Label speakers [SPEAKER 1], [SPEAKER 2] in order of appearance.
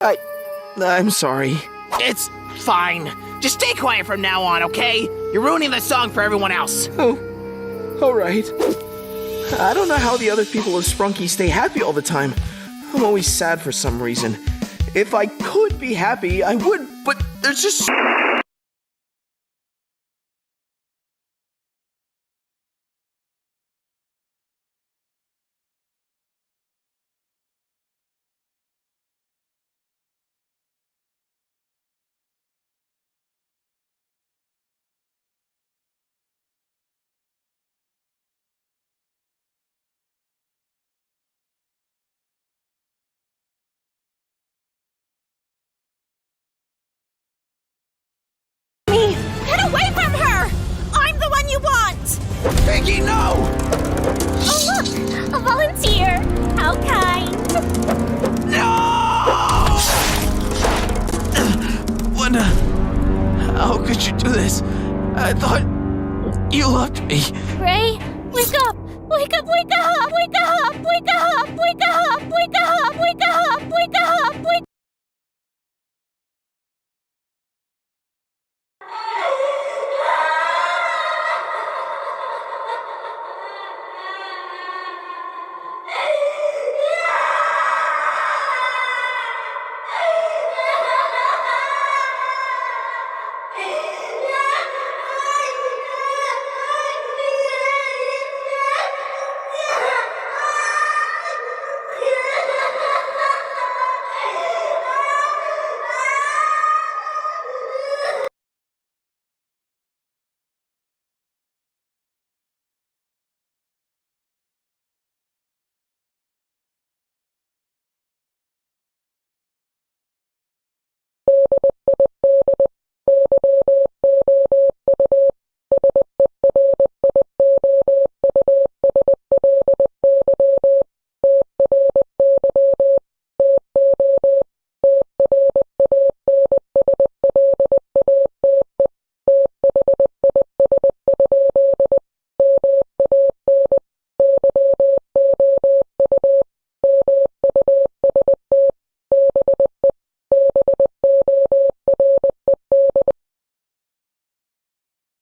[SPEAKER 1] I'm sorry.
[SPEAKER 2] It's fine. Just stay quiet from now on, okay? You're ruining the song for everyone else.
[SPEAKER 1] Oh, alright. I don't know how the other people of Sprunky stay happy all the time. I'm always sad for some reason. If I could be happy, I would, but there's just...
[SPEAKER 3] Get away from her! I'm the one you want!
[SPEAKER 2] Piggy, no!
[SPEAKER 3] Oh, look! A volunteer! How kind!
[SPEAKER 2] No!
[SPEAKER 1] What? How could you do this? I thought you loved me.
[SPEAKER 3] Ray, wake up! Wake up, wake up! Wake up! Wake up! Wake up! Wake up! Wake up! Wake up! Wake